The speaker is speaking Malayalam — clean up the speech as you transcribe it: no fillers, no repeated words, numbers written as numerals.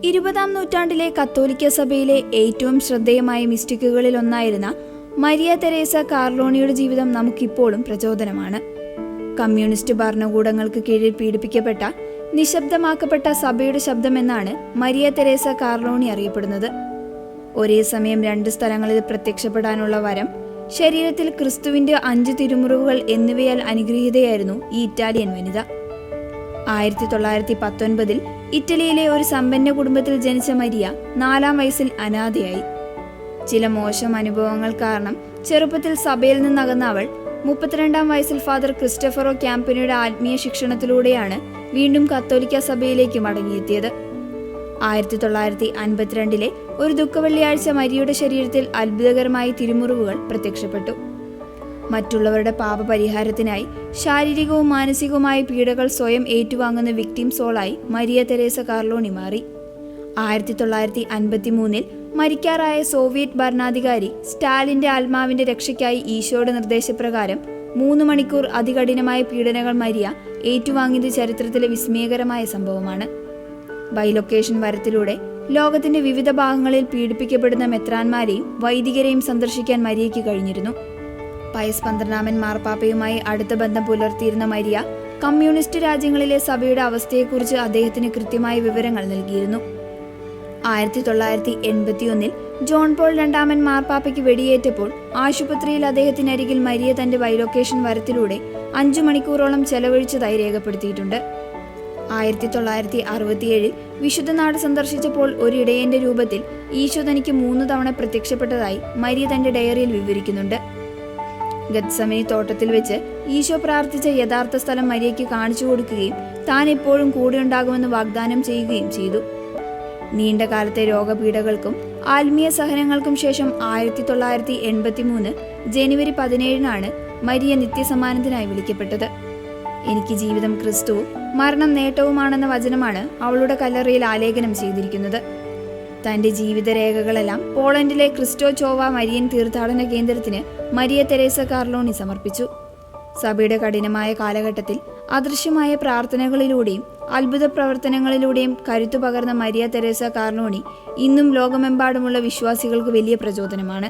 20-ാം നൂറ്റാണ്ടിലെ കത്തോലിക്ക സഭയിലെ ഏറ്റവും ശ്രദ്ധേയമായ മിസ്റ്റിക്കുകളിൽ ഒന്നായിരുന്ന മരിയ തെരേസ കാർലോണിയുടെ ജീവിതം നമുക്കിപ്പോഴും പ്രചോദനമാണ്. കമ്മ്യൂണിസ്റ്റ് ഭരണകൂടങ്ങൾക്ക് കീഴിൽ പീഡിപ്പിക്കപ്പെട്ട, നിശബ്ദമാക്കപ്പെട്ട സഭയുടെ ശബ്ദമെന്നാണ് മരിയ തെരേസ കാർലോണി അറിയപ്പെടുന്നത്. ഒരേ സമയം 2 സ്ഥലങ്ങളിൽ പ്രത്യക്ഷപ്പെടാനുള്ള വരം, ശരീരത്തിൽ ക്രിസ്തുവിന്റെ 5 തിരുമുറിവുകൾ എന്നിവയാൽ അനുഗ്രഹീതയായിരുന്നു ഈ ഇറ്റാലിയൻ വനിത. 1919 ഇറ്റലിയിലെ ഒരു സമ്പന്ന കുടുംബത്തിൽ ജനിച്ച മരിയ 4-ാം വയസ്സിൽ അനാഥയായി. ചില മോശം അനുഭവങ്ങൾ കാരണം ചെറുപ്പത്തിൽ സഭയിൽ നിന്നകന്ന അവൾ 32-ാം വയസ്സിൽ ഫാദർ ക്രിസ്റ്റഫറോ ക്യാമ്പനിയുടെ ആത്മീയ ശിക്ഷണത്തിലൂടെയാണ് വീണ്ടും കത്തോലിക്ക സഭയിലേക്ക് മടങ്ങിയെത്തിയത്. 1952 ഒരു ദുഃഖവെള്ളിയാഴ്ച മരിയയുടെ ശരീരത്തിൽ അത്ഭുതകരമായ തിരുമുറിവുകൾ പ്രത്യക്ഷപ്പെട്ടു. മറ്റുള്ളവരുടെ പാപപരിഹാരത്തിനായി ശാരീരികവും മാനസികവുമായ പീഡകൾ സ്വയം ഏറ്റുവാങ്ങുന്ന വിക്ടിം സോളായി മരിയ തെരേസ കാർലോണി മാറി. 1953 മരിക്കാറായ സോവിയറ്റ് ഭരണാധികാരി സ്റ്റാലിന്റെ ആത്മാവിന്റെ രക്ഷയ്ക്കായി ഈശോയുടെ നിർദ്ദേശപ്രകാരം 3 മണിക്കൂർ അതികഠിനമായ പീഡനങ്ങൾ മരിയ ഏറ്റുവാങ്ങിയത് ചരിത്രത്തിലെ വിസ്മയകരമായ സംഭവമാണ്. ബൈലൊക്കേഷൻ വരത്തിലൂടെ ലോകത്തിന്റെ വിവിധ ഭാഗങ്ങളിൽ പീഡിപ്പിക്കപ്പെടുന്ന മെത്രാന്മാരെയും വൈദികരെയും സന്ദർശിക്കാൻ മരിയയ്ക്ക് കഴിഞ്ഞിരുന്നു. പയസ് 12-ാമൻ മാർപ്പാപ്പയുമായി അടുത്ത ബന്ധം പുലർത്തിയിരുന്ന മരിയ കമ്മ്യൂണിസ്റ്റ് രാജ്യങ്ങളിലെ സഭയുടെ അവസ്ഥയെക്കുറിച്ച് അദ്ദേഹത്തിന് കൃത്യമായ വിവരങ്ങൾ നൽകിയിരുന്നു. 1981 ജോൺ പോൾ 2-ാമൻ മാർപ്പാപ്പയ്ക്ക് വെടിയേറ്റപ്പോൾ ആശുപത്രിയിൽ അദ്ദേഹത്തിനരികിൽ മരിയ തന്റെ ബൈലൊക്കേഷൻ വരത്തിലൂടെ 5 മണിക്കൂറോളം ചെലവഴിച്ചതായി രേഖപ്പെടുത്തിയിട്ടുണ്ട്. 1967 വിശുദ്ധനാട് സന്ദർശിച്ചപ്പോൾ ഒരു ഇടയന്റെ രൂപത്തിൽ ഈശോ തനിക്ക് 3 തവണ പ്രത്യക്ഷപ്പെട്ടതായി മരിയ തന്റെ ഡയറിയിൽ വിവരിക്കുന്നുണ്ട്. ഗത്സമനി തോട്ടത്തിൽ വെച്ച് ഈശോ പ്രാർത്ഥിച്ച യഥാർത്ഥ സ്ഥലം മരിയയ്ക്ക് കാണിച്ചു കൊടുക്കുകയും താൻ എപ്പോഴും കൂടെയുണ്ടാകുമെന്ന് വാഗ്ദാനം ചെയ്യുകയും ചെയ്തു. നീണ്ട കാലത്തെ രോഗപീഠകൾക്കും ആത്മീയ സഹനങ്ങൾക്കും ശേഷം 1983 ജനുവരി 17 മരിയ നിത്യസമ്മാനത്തിനായി വിളിക്കപ്പെട്ടത്. എനിക്ക് ജീവിതം ക്രിസ്തുവും മരണം നേട്ടവുമാണെന്ന വചനമാണ് അവളുടെ കല്ലറയിൽ ആലേഖനം ചെയ്തിരിക്കുന്നത്. തന്റെ ജീവിതരേഖകളെല്ലാം പോളണ്ടിലെ ക്രിസ്റ്റോചോവ മരിയൻ തീർത്ഥാടന കേന്ദ്രത്തിന് മരിയ തെരേസ കാർലോണി സമർപ്പിച്ചു. സഭയുടെ കഠിനമായ കാലഘട്ടത്തിൽ അദൃശ്യമായ പ്രാർത്ഥനകളിലൂടെയും അത്ഭുത പ്രവർത്തനങ്ങളിലൂടെയും കരുത്തു പകർന്ന മരിയ തെരേസ കാർലോണി ഇന്നും ലോകമെമ്പാടുമുള്ള വിശ്വാസികൾക്ക് വലിയ പ്രചോദനമാണ്.